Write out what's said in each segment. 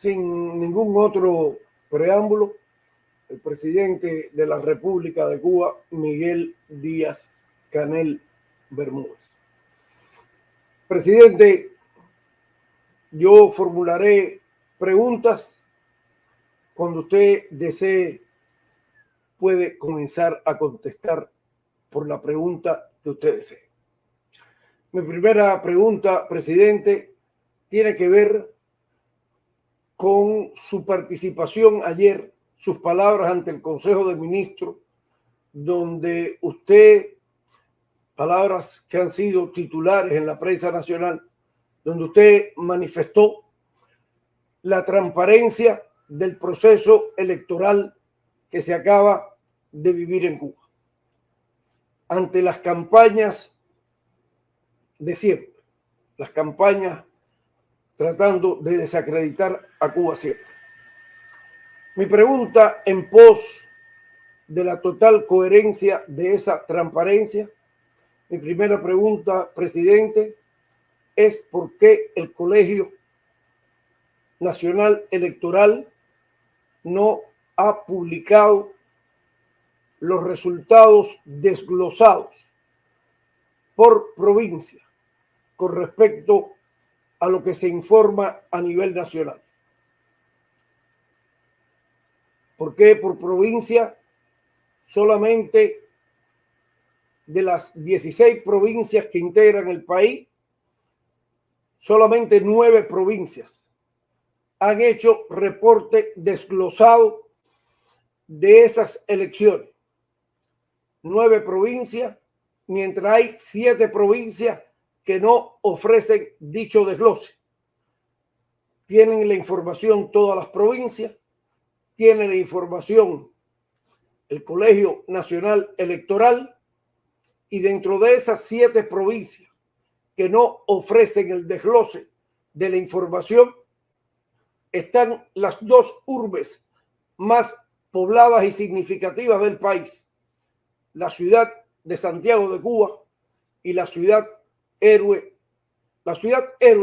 sin ningún otro preámbulo, el presidente de la República de Cuba, Miguel Díaz-Canel Bermúdez. Presidente, yo formularé preguntas. Cuando usted desee, puede comenzar a contestar por la pregunta que usted desee. Mi primera pregunta, presidente, tiene que ver con su participación ayer, sus palabras ante el Consejo de Ministros, donde usted, palabras que han sido titulares en la prensa nacional, donde usted manifestó la transparencia del proceso electoral que se acaba de vivir en Cuba. Ante las campañas de siempre, las campañas tratando de desacreditar a Cuba siempre. Mi pregunta en pos de la total coherencia de esa transparencia, mi primera pregunta, presidente, es por qué el Colegio Nacional Electoral no ha publicado los resultados desglosados por provincia con respecto a lo que se informa a nivel nacional. ¿Por qué por provincia? Solamente de las 16 provincias que integran el país, solamente 9 provincias han hecho reporte desglosado de esas elecciones. 9 provincias, mientras hay 7 provincias que no ofrecen dicho desglose. Tienen la información todas las provincias, tienen la información el Colegio Nacional Electoral, y dentro de esas 7 provincias que no ofrecen el desglose de la información están las 2 urbes más pobladas y significativas del país, la ciudad de Santiago de Cuba y la ciudad héroe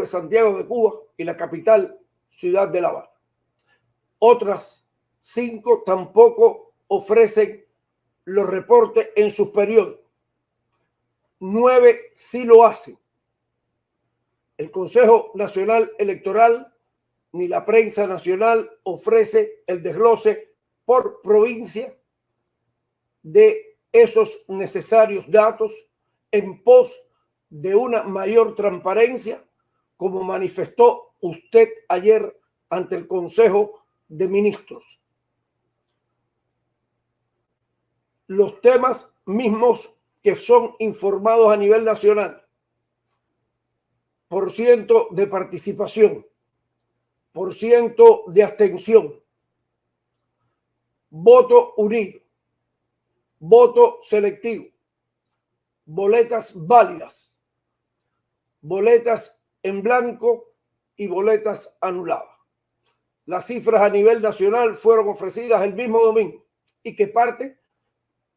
Santiago de Cuba y la capital ciudad de La Habana. Otras 5 tampoco ofrecen los reportes en sus periódicos. 9 sí lo hacen. El Consejo Nacional Electoral ni la prensa nacional ofrece el desglose por provincia de esos necesarios datos en pos de una mayor transparencia, como manifestó usted ayer ante el Consejo de Ministros. Los temas mismos que son informados a nivel nacional: por ciento de participación, por ciento de abstención, voto unido, voto selectivo, boletas válidas, boletas en blanco y boletas anuladas. Las cifras a nivel nacional fueron ofrecidas el mismo domingo y que parte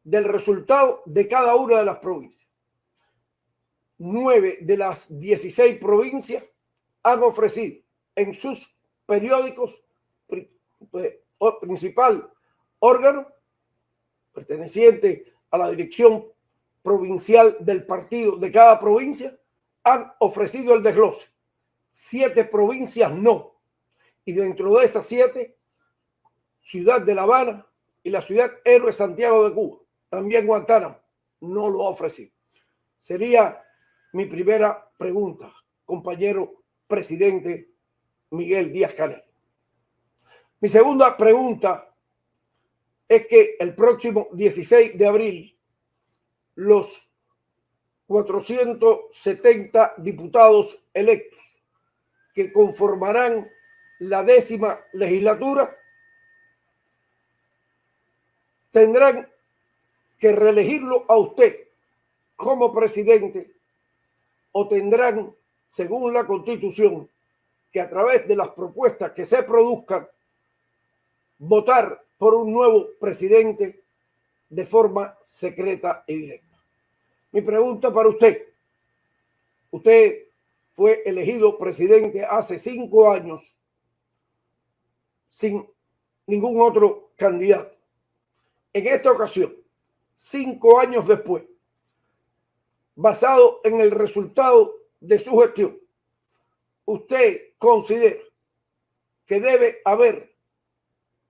del resultado de cada una de las provincias. 9 de las 16 provincias han ofrecido en sus periódicos principal órgano perteneciente a la dirección provincial del partido de cada provincia, han ofrecido el desglose. 7 provincias no. Y dentro de esas 7, ciudad de La Habana y la ciudad héroe Santiago de Cuba, también Guantánamo, no lo ha ofrecido. Sería mi primera pregunta, compañero presidente Miguel Díaz-Canel. Mi segunda pregunta es que el próximo 16 de abril los 470 diputados electos que conformarán la 10ª legislatura tendrán que reelegirlo a usted como presidente, o tendrán, según la Constitución, que a través de las propuestas que se produzcan, votar por un nuevo presidente de forma secreta y directa. Mi pregunta para usted: usted fue elegido presidente hace 5 años sin ningún otro candidato. En esta ocasión, 5 años después, basado en el resultado de su gestión, ¿usted considera que debe haber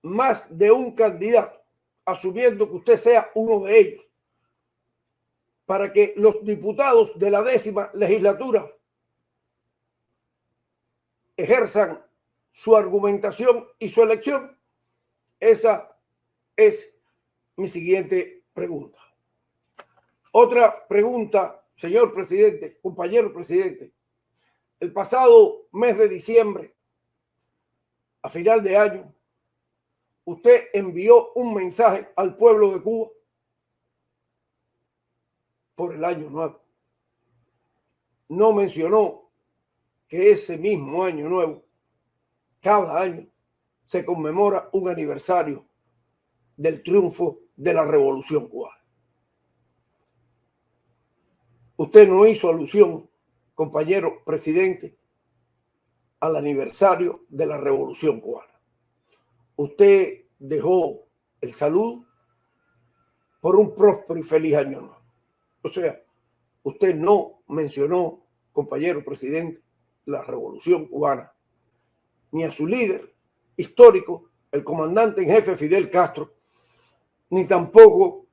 más de un candidato, asumiendo que usted sea uno de ellos, para que los diputados de la 10ª legislatura ejerzan su argumentación y su elección? Esa es mi siguiente pregunta. Otra pregunta, señor presidente, compañero presidente. El pasado mes de diciembre, a final de año, usted envió un mensaje al pueblo de Cuba por el año nuevo. No mencionó que ese mismo año nuevo, cada año, se conmemora un aniversario del triunfo de la Revolución cubana. Usted no hizo alusión, compañero presidente, al aniversario de la Revolución cubana. Usted dejó el saludo por un próspero y feliz año nuevo. O sea, usted no mencionó, compañero presidente, la Revolución cubana, ni a su líder histórico, el comandante en jefe Fidel Castro, ni tampoco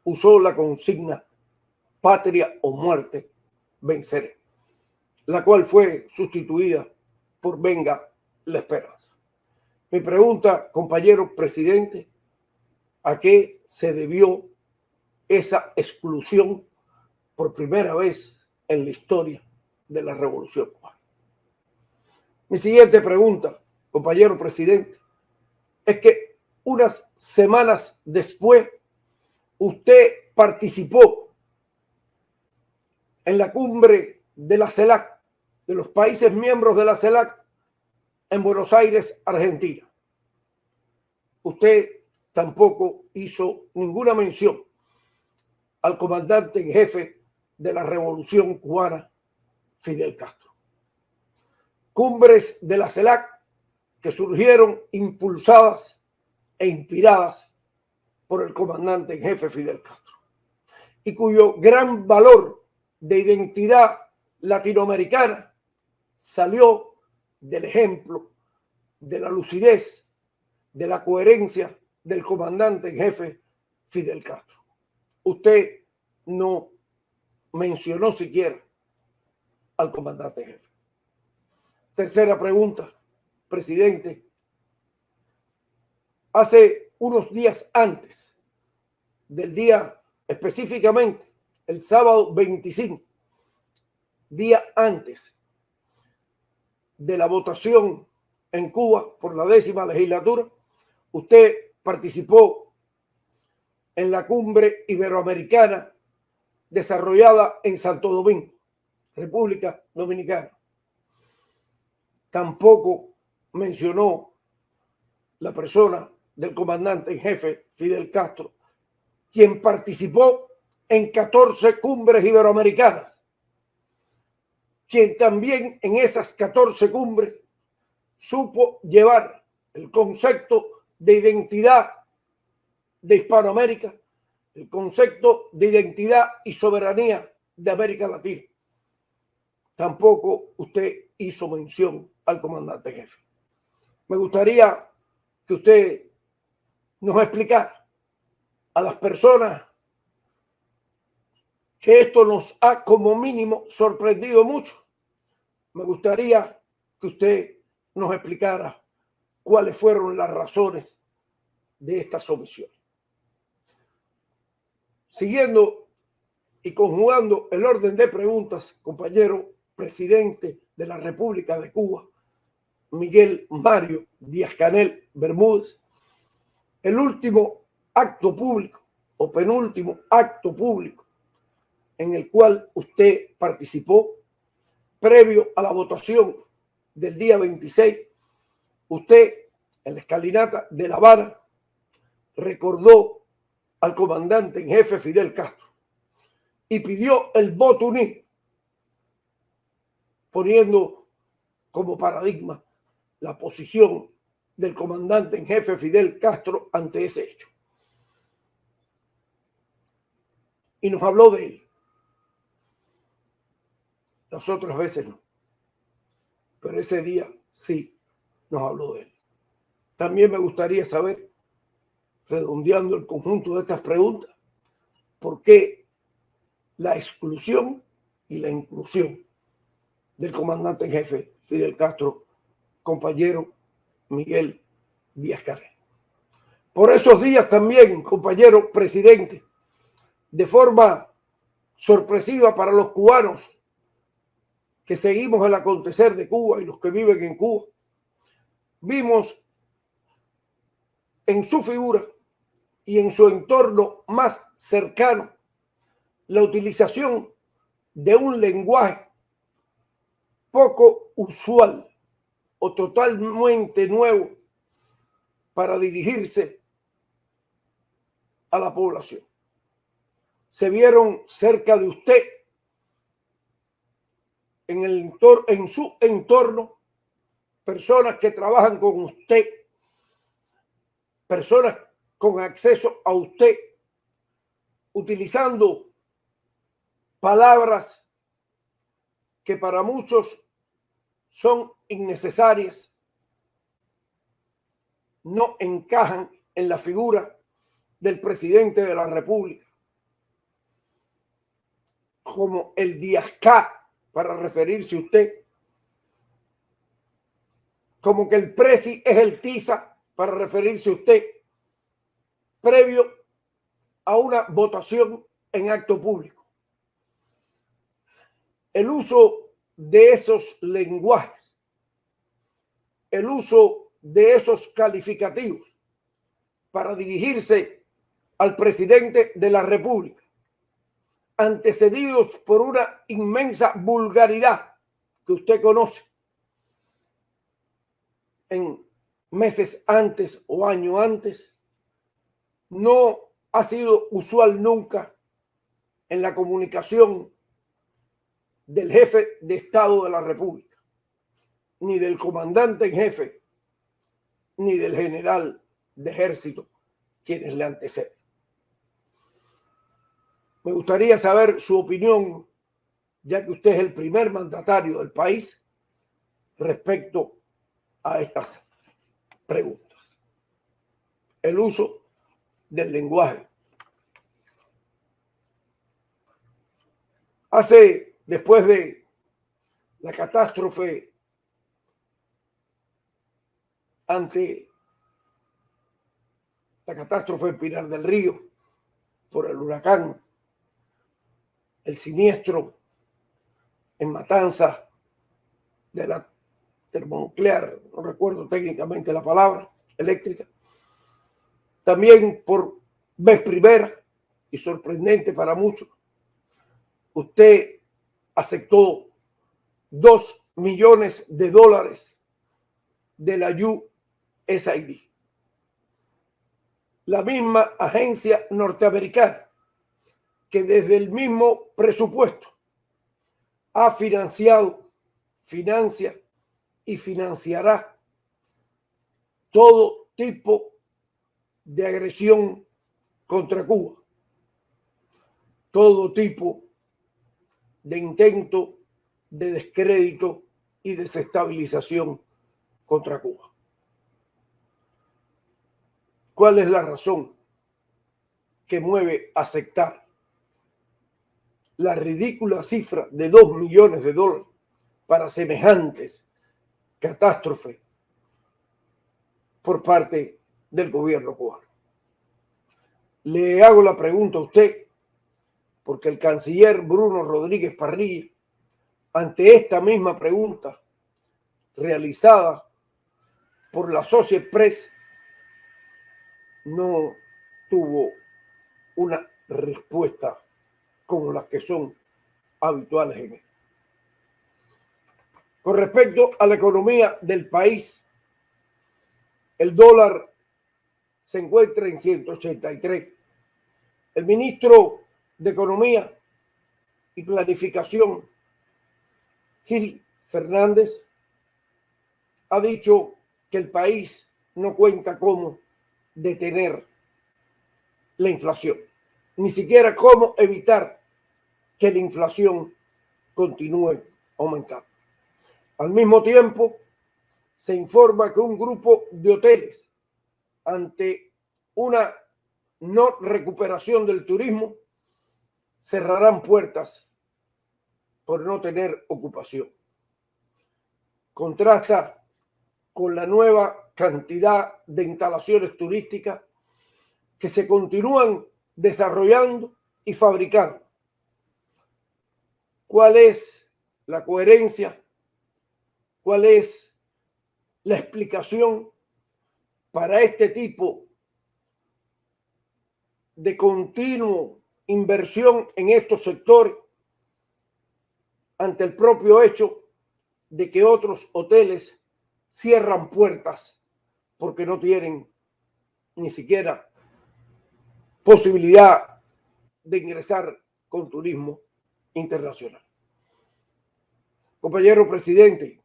usó la consigna patria o muerte, venceré, la cual fue sustituida por venga la esperanza. Mi pregunta, compañero presidente, ¿a qué se debió esa exclusión por primera vez en la historia de la Revolución cubana? Mi siguiente pregunta, compañero presidente, es que unas semanas después usted participó en la cumbre de la CELAC, de los países miembros de la CELAC, en Buenos Aires, Argentina. Usted tampoco hizo ninguna mención al comandante en jefe de la Revolución cubana, Fidel Castro. Cumbres de la CELAC que surgieron impulsadas e inspiradas por el comandante en jefe Fidel Castro y cuyo gran valor de identidad latinoamericana salió del ejemplo, de la lucidez, de la coherencia del comandante en jefe Fidel Castro. Usted no mencionó siquiera al comandante en jefe. Tercera pregunta, presidente. Hace unos días antes del día, específicamente el sábado 25, día antes de la votación en Cuba por la 10ª legislatura, usted participó en la cumbre iberoamericana desarrollada en Santo Domingo, República Dominicana. Tampoco mencionó la persona del comandante en jefe Fidel Castro, quien participó en 14 cumbres iberoamericanas, quien también en esas 14 cumbres supo llevar el concepto de identidad de Hispanoamérica, el concepto de identidad y soberanía de América Latina. Tampoco usted hizo mención al comandante jefe. Me gustaría que usted nos explicara a las personas que esto nos ha como mínimo sorprendido mucho. Me gustaría que usted nos explicara cuáles fueron las razones de esta omisión. Siguiendo y conjugando el orden de preguntas, compañero presidente de la República de Cuba, Miguel Mario Díaz-Canel Bermúdez, el último acto público o penúltimo acto público en el cual usted participó, previo a la votación del día 26, usted en la escalinata de La Habana recordó al comandante en jefe Fidel Castro y pidió el voto unido, poniendo como paradigma la posición del comandante en jefe Fidel Castro ante ese hecho. Y nos habló de él. Las otras veces no. Pero ese día sí nos habló de él. También me gustaría saber, redondeando el conjunto de estas preguntas, por qué la exclusión y la inclusión del comandante en jefe Fidel Castro, compañero Miguel Díaz-Canel. Por esos días también, compañero presidente, de forma sorpresiva para los cubanos que seguimos el acontecer de Cuba y los que viven en Cuba, vimos en su figura y en su entorno más cercano la utilización de un lenguaje poco usual o totalmente nuevo para dirigirse a la población. Se vieron cerca de usted, en su entorno, personas que trabajan con usted, personas con acceso a usted, utilizando palabras que para muchos son innecesarias, no encajan en la figura del presidente de la República, como el Díaz-K para referirse a usted, como que el presi es el tiza para referirse a usted, previo a una votación en acto público. El uso de esos lenguajes, el uso de esos calificativos para dirigirse al presidente de la República, antecedidos por una inmensa vulgaridad que usted conoce en meses antes o año antes, no ha sido usual nunca en la comunicación del jefe de Estado de la República, ni del comandante en jefe, ni del general de ejército, quienes le anteceden. Me gustaría saber su opinión, ya que usted es el primer mandatario del país, respecto a estas preguntas. El uso del lenguaje. Después de la catástrofe en Pinar del Río, por el huracán, el siniestro en Matanzas de la termonuclear, no recuerdo técnicamente la palabra, eléctrica, también por vez primera y sorprendente para muchos, usted aceptó $2 millones de la USAID, la misma agencia norteamericana que desde el mismo presupuesto ha financiado, financia y financiará todo tipo de agresión contra Cuba, todo tipo de intento de descrédito y desestabilización contra Cuba. ¿Cuál es la razón que mueve a aceptar la ridícula cifra de $2 millones para semejantes catástrofes por parte del gobierno cubano? Le hago la pregunta a usted porque el canciller Bruno Rodríguez Parrilla, ante esta misma pregunta realizada por la Associated Press, no tuvo una respuesta como las que son habituales en él. Con respecto a la economía del país, el dólar se encuentra en 183. El ministro de Economía y Planificación, Gil Fernández, ha dicho que el país no cuenta cómo detener la inflación, ni siquiera cómo evitar que la inflación continúe aumentando. Al mismo tiempo, se informa que un grupo de hoteles, ante una no recuperación del turismo, cerrarán puertas por no tener ocupación. Contrasta con la nueva cantidad de instalaciones turísticas que se continúan desarrollando y fabricando. ¿Cuál es la coherencia? ¿Cuál es la explicación para este tipo de continua inversión en estos sectores ante el propio hecho de que otros hoteles cierran puertas porque no tienen ni siquiera posibilidad de ingresar con turismo internacional? Compañero presidente,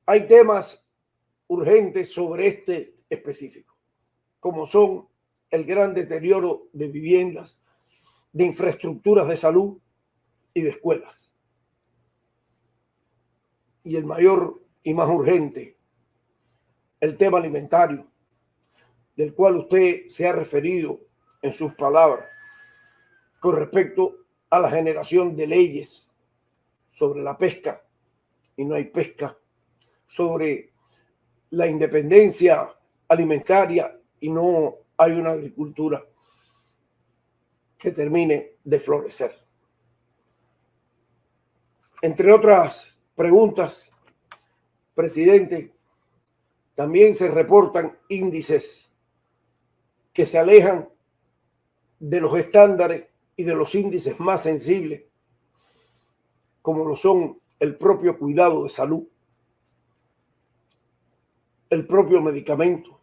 hay temas urgentes sobre este específico, como son el gran deterioro de viviendas, de infraestructuras de salud y de escuelas. Y el mayor y más urgente, el tema alimentario, del cual usted se ha referido en sus palabras con respecto a la generación de leyes sobre la pesca, y no hay pesca, sobre la independencia alimentaria, y no hay una agricultura que termine de florecer. Entre otras preguntas, presidente, también se reportan índices que se alejan de los estándares y de los índices más sensibles, como lo son el propio cuidado de salud, el propio medicamento,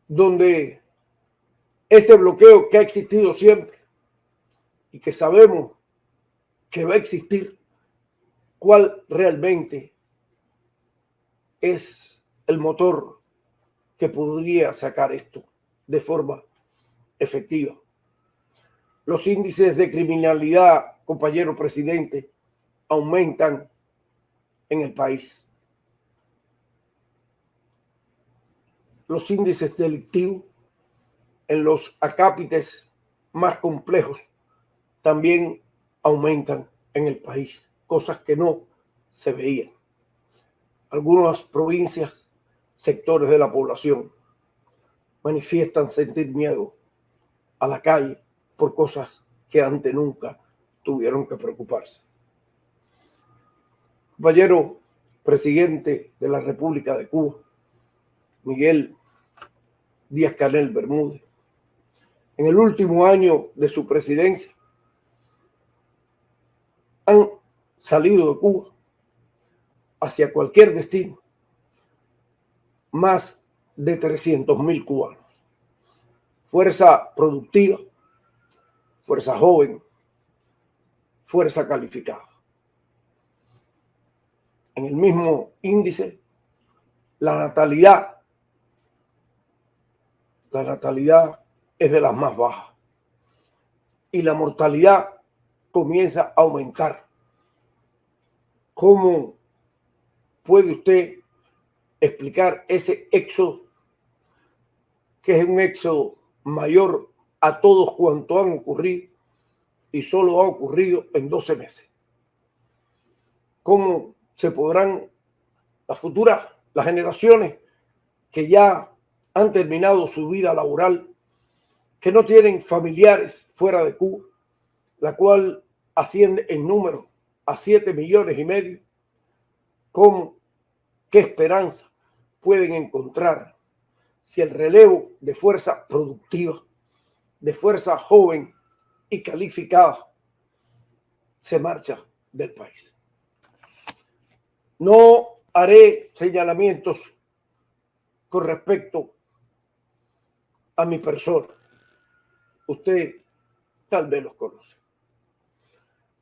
donde ese bloqueo que ha existido siempre y que sabemos que va a existir, cuál realmente es el motor que podría sacar esto de forma efectiva. Los índices de criminalidad, compañero presidente, aumentan en el país. Los índices delictivos en los acápites más complejos también aumentan en el país, cosas que no se veían. Algunas provincias, sectores de la población manifiestan sentir miedo a la calle por cosas que antes nunca tuvieron que preocuparse. Compañero presidente de la República de Cuba, Miguel Díaz-Canel Bermúdez, en el último año de su presidencia han salido de Cuba hacia cualquier destino más de 300.000 cubanos. Fuerza productiva, fuerza joven, fuerza calificada. En el mismo índice, la natalidad es de las más bajas y la mortalidad comienza a aumentar. ¿Cómo puede usted explicar ese éxodo, que es un éxodo mayor a todos cuantos han ocurrido y solo ha ocurrido en 12 meses? ¿Cómo se podrán las generaciones que ya han terminado su vida laboral, que no tienen familiares fuera de Cuba, la cual asciende en número a 7,5 millones, qué esperanza pueden encontrar si el relevo de fuerza productiva, de fuerza joven y calificada se marcha del país? No haré señalamientos con respecto a mi persona. Usted tal vez los conoce.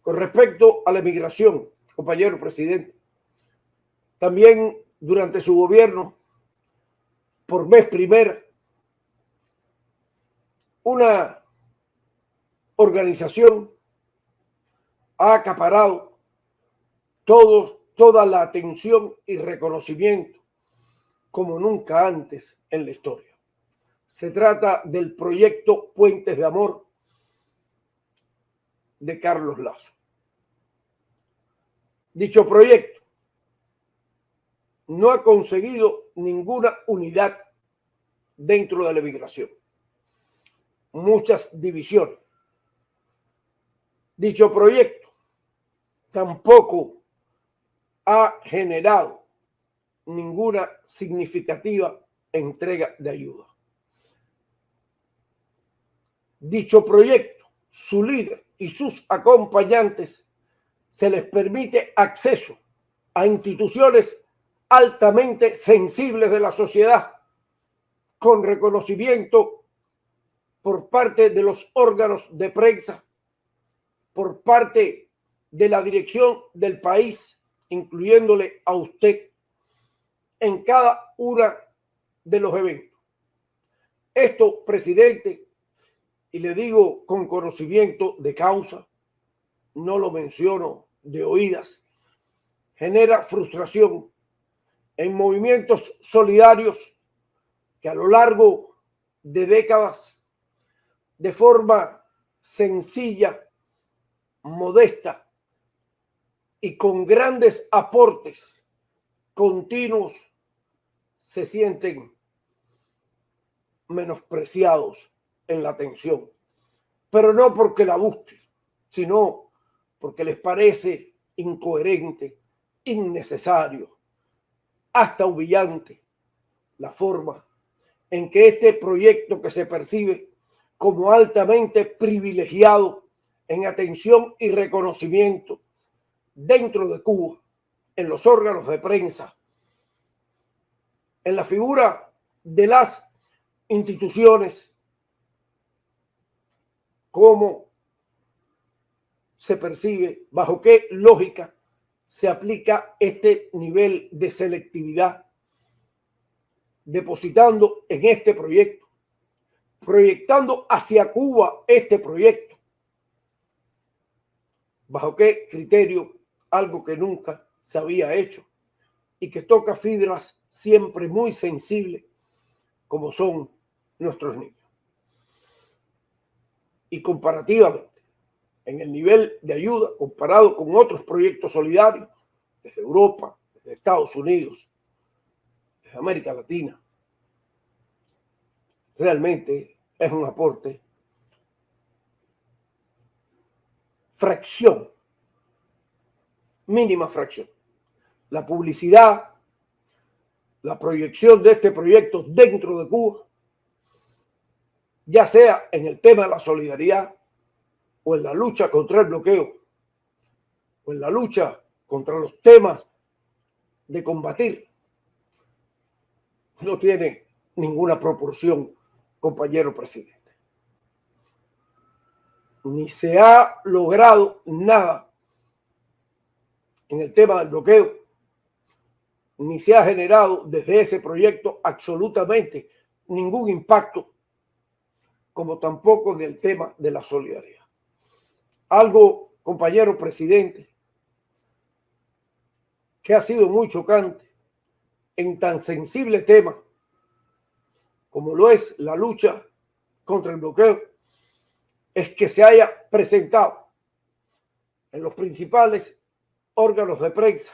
Con respecto a la emigración, compañero presidente, también durante su gobierno por vez primera, una organización ha acaparado toda la atención y reconocimiento como nunca antes en la historia. Se trata del proyecto Puentes de Amor de Carlos Lazo. Dicho proyecto no ha conseguido ninguna unidad dentro de la migración, muchas divisiones. Dicho proyecto tampoco ha generado ninguna significativa entrega de ayuda. Dicho proyecto, su líder y sus acompañantes se les permite acceso a instituciones altamente sensibles de la sociedad, con reconocimiento por parte de los órganos de prensa, por parte de la dirección del país, incluyéndole a usted, en cada uno de los eventos. Esto, presidente, y le digo con conocimiento de causa, no lo menciono de oídas, genera frustración en movimientos solidarios que a lo largo de décadas, de forma sencilla, modesta y con grandes aportes continuos, se sienten menospreciados en la atención, pero no porque la busquen, sino porque les parece incoherente, innecesario, hasta humillante la forma en que este proyecto, que se percibe como altamente privilegiado en atención y reconocimiento dentro de Cuba, en los órganos de prensa, en la figura de las instituciones, cómo se percibe, bajo qué lógica se aplica este nivel de selectividad, depositando en este proyecto, proyectando hacia Cuba este proyecto. ¿Bajo qué criterio? Algo que nunca se había hecho y que toca fibras siempre muy sensibles, como son nuestros niños. Y comparativamente, en el nivel de ayuda, comparado con otros proyectos solidarios, desde Europa, desde Estados Unidos, desde América Latina, realmente es un aporte fracción, mínima fracción. La publicidad, la proyección de este proyecto dentro de Cuba, ya sea en el tema de la solidaridad o en la lucha contra el bloqueo o en la lucha contra los temas de combatir, no tiene ninguna proporción, compañero presidente. Ni se ha logrado nada en el tema del bloqueo, ni se ha generado desde ese proyecto absolutamente ningún impacto, como tampoco en el tema de la solidaridad. Algo, compañero presidente, que ha sido muy chocante en tan sensible tema como lo es la lucha contra el bloqueo, es que se haya presentado en los principales órganos de prensa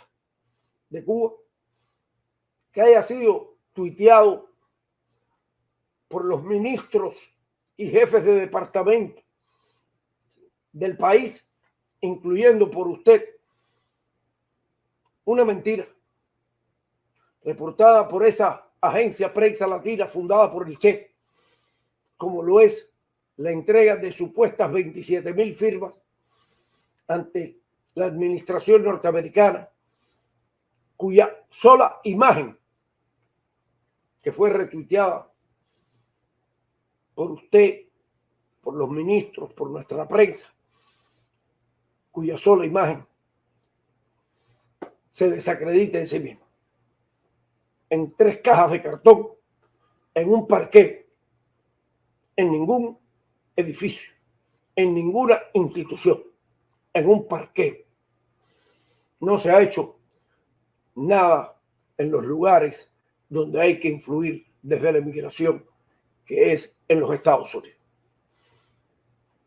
de Cuba, que haya sido tuiteado por los ministros y jefes de departamento del país, incluyendo por usted, una mentira reportada por esa agencia Prensa Latina fundada por el Che, como lo es la entrega de supuestas 27,000 firmas ante la administración norteamericana, cuya sola imagen, que fue retuiteada por usted, por los ministros, por nuestra prensa, cuya sola imagen se desacredita en sí misma, en 3 cajas de cartón, en un parqué, en ningún edificio, en ninguna institución, en un parqué. No se ha hecho nada en los lugares donde hay que influir desde la inmigración, que es en los Estados Unidos.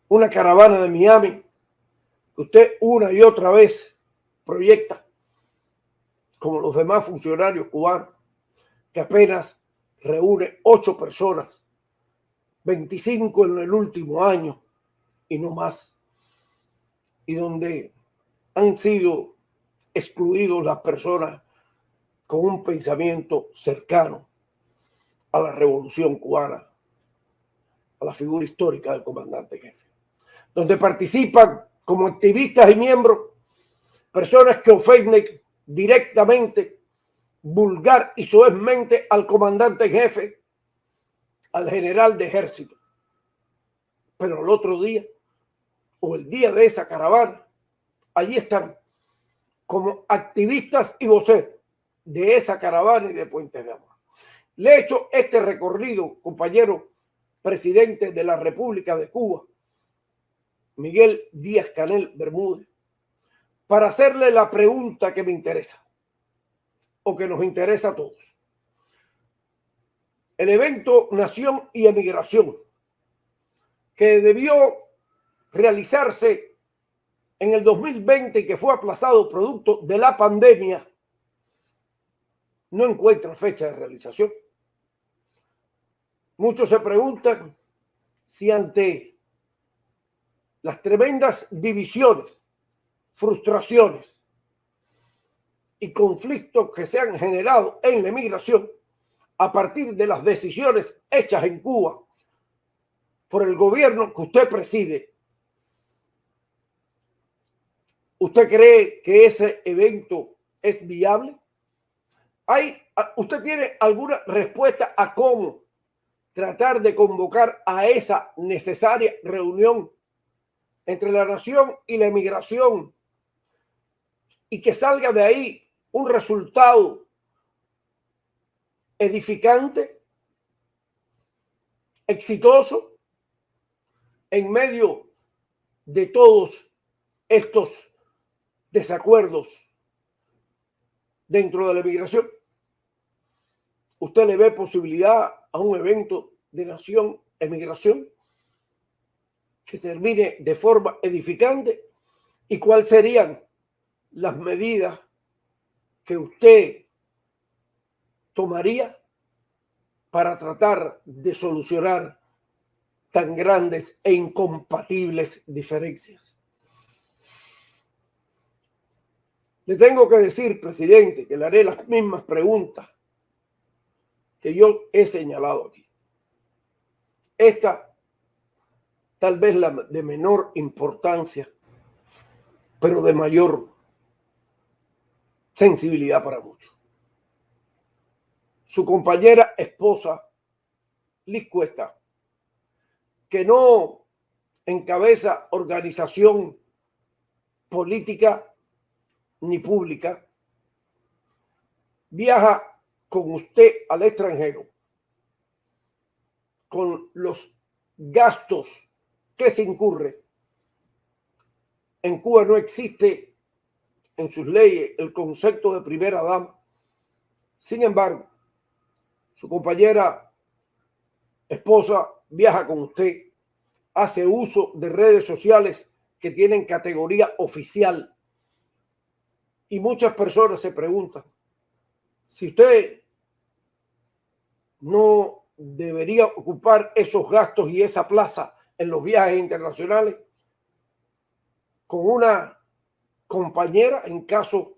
Una caravana de Miami que usted una y otra vez proyecta, como los demás funcionarios cubanos, que apenas reúne 8 personas, 25 en el último año y no más, y donde han sido excluidos las personas con un pensamiento cercano a la revolución cubana, a la figura histórica del comandante jefe, donde participan como activistas y miembros personas que ofenden directamente, vulgar y soezmente al comandante en jefe, al general de ejército. Pero el otro día, o el día de esa caravana, allí están como activistas y voceros de esa caravana y de Puente de Amor. Le he hecho este recorrido, compañero presidente de la República de Cuba, Miguel Díaz-Canel Bermúdez, para hacerle la pregunta que me interesa, o que nos interesa a todos. El evento Nación y Emigración, que debió realizarse en el 2020 y que fue aplazado producto de la pandemia, no encuentra fecha de realización. Muchos se preguntan si ante las tremendas divisiones, frustraciones y conflictos que se han generado en la emigración a partir de las decisiones hechas en Cuba por el gobierno que usted preside, ¿usted cree que ese evento es viable? ¿Usted tiene alguna respuesta a cómo tratar de convocar a esa necesaria reunión entre la nación y la emigración y que salga de ahí un resultado edificante, exitoso, en medio de todos estos desacuerdos dentro de la emigración? ¿Usted le ve posibilidad a un evento de nación-emigración que termine de forma edificante? ¿Y cuáles serían las medidas que usted tomaría para tratar de solucionar tan grandes e incompatibles diferencias? Le tengo que decir, presidente, que le haré las mismas preguntas que yo he señalado aquí. Esta tal vez la de menor importancia, pero de mayor sensibilidad para muchos. Su compañera esposa, Liz Cuesta, que no encabeza organización política ni pública, viaja con usted al extranjero con los gastos que se incurre. En Cuba no existe en sus leyes el concepto de primera dama. Sin embargo, su compañera esposa viaja con usted, hace uso de redes sociales que tienen categoría oficial. Y muchas personas se preguntan si usted no debería ocupar esos gastos y esa plaza en los viajes internacionales con una compañera, en caso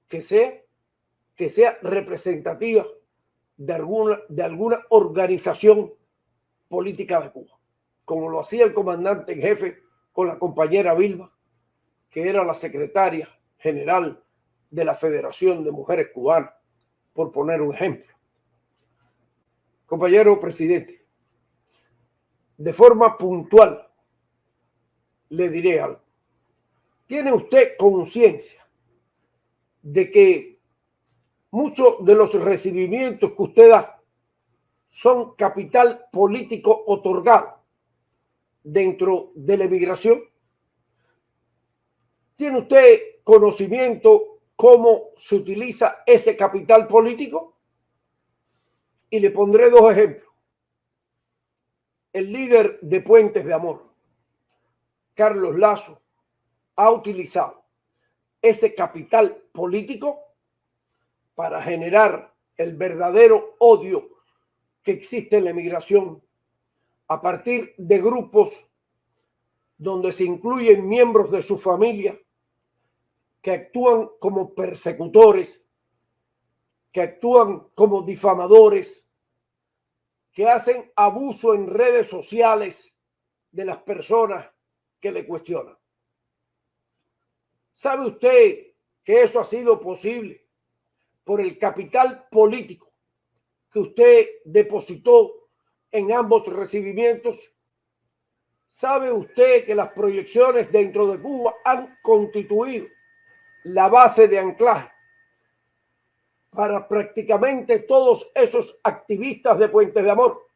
que sea representativa de alguna organización política de Cuba, como lo hacía el comandante en jefe con la compañera Vilma, que era la secretaria general de la Federación de Mujeres Cubanas, por poner un ejemplo. Compañero presidente, de forma puntual le diré algo. ¿Tiene usted conciencia de que muchos de los recibimientos que usted da son capital político otorgado dentro de la emigración? ¿Tiene usted conocimiento cómo se utiliza ese capital político? Y le pondré dos ejemplos. El líder de Puentes de Amor, Carlos Lazo, ha utilizado ese capital político para generar el verdadero odio que existe en la emigración a partir de grupos donde se incluyen miembros de su familia que actúan como persecutores, que actúan como difamadores, que hacen abuso en redes sociales de las personas que le cuestionan. ¿Sabe usted que eso ha sido posible por el capital político que usted depositó en ambos recibimientos? ¿Sabe usted que las proyecciones dentro de Cuba han constituido la base de anclaje para prácticamente todos esos activistas de Puentes de Amor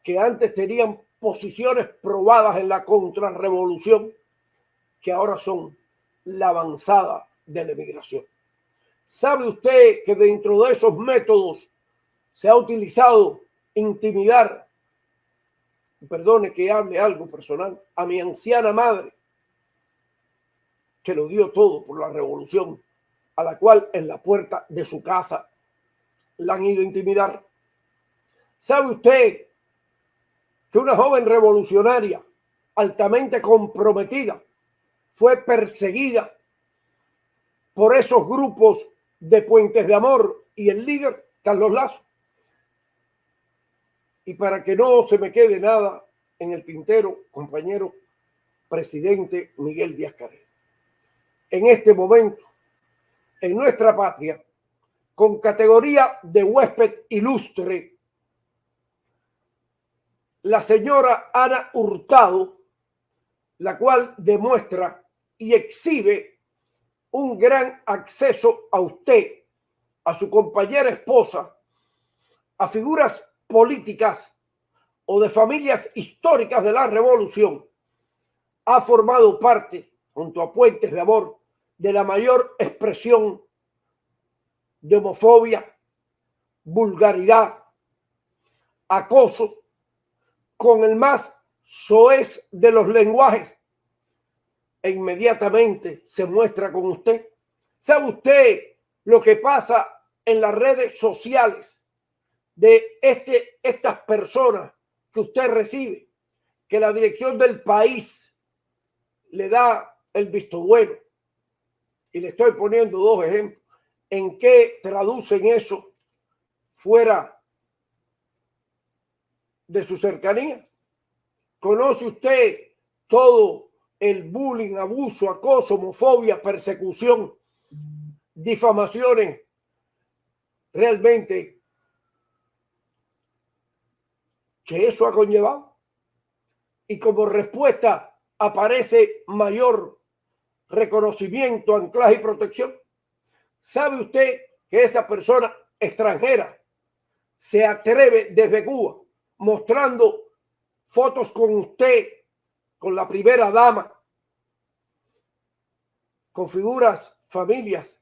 que antes tenían posiciones probadas en la contrarrevolución, que ahora son la avanzada de la emigración? ¿Sabe usted que dentro de esos métodos se ha utilizado intimidar, perdone que hable algo personal, a mi anciana madre, que lo dio todo por la revolución, a la cual en la puerta de su casa la han ido a intimidar? ¿Sabe usted que una joven revolucionaria altamente comprometida fue perseguida por esos grupos de Puentes de Amor y el líder Carlos Lazo? Y para que no se me quede nada en el tintero, compañero presidente Miguel Díaz-Canel, en este momento, en nuestra patria, con categoría de huésped ilustre, la señora Ana Hurtado, la cual demuestra y exhibe un gran acceso a usted, a su compañera esposa, a figuras políticas o de familias históricas de la revolución, ha formado parte, junto a Puentes de Amor, de la mayor expresión de homofobia, vulgaridad, acoso, con el más soez de los lenguajes, e inmediatamente se muestra con usted. ¿Sabe usted lo que pasa en las redes sociales de estas personas que usted recibe? Que la dirección del país le da el visto bueno. Y le estoy poniendo dos ejemplos. ¿En qué traducen eso fuera de su cercanía? ¿Conoce usted todo el bullying, abuso, acoso, homofobia, persecución, difamaciones realmente que eso ha conllevado? Y como respuesta aparece mayor reconocimiento, anclaje y protección. ¿Sabe usted que esa persona extranjera se atreve desde Cuba mostrando fotos con usted, con la primera dama, con figuras, familias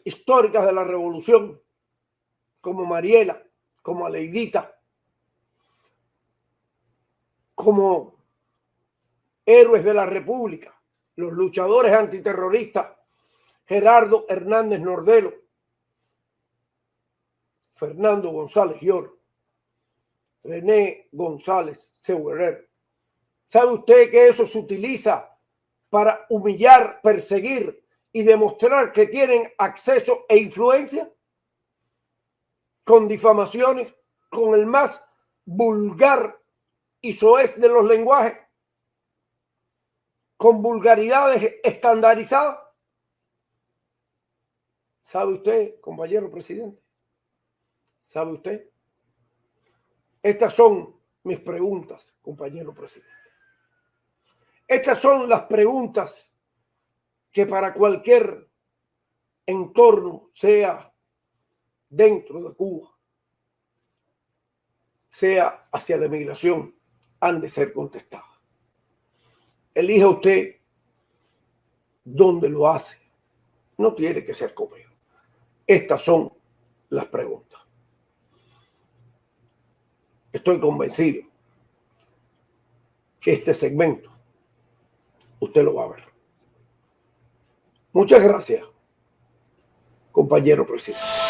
históricas de la revolución, como Mariela, como Aleidita, como héroes de la República, los luchadores antiterroristas Gerardo Hernández Nordelo, Fernando González Llor, René González Seguerer? ¿Sabe usted que eso se utiliza para humillar, perseguir y demostrar que tienen acceso e influencia? Con difamaciones, con el más vulgar y soez de los lenguajes, con vulgaridades estandarizadas. ¿Sabe usted, compañero presidente? ¿Sabe usted? Estas son mis preguntas, compañero presidente. Estas son las preguntas que para cualquier entorno, sea dentro de Cuba, sea hacia la migración, han de ser contestadas. Elija usted dónde lo hace. No tiene que ser conmigo. Estas son las preguntas. Estoy convencido que este segmento usted lo va a ver. Muchas gracias, compañero presidente.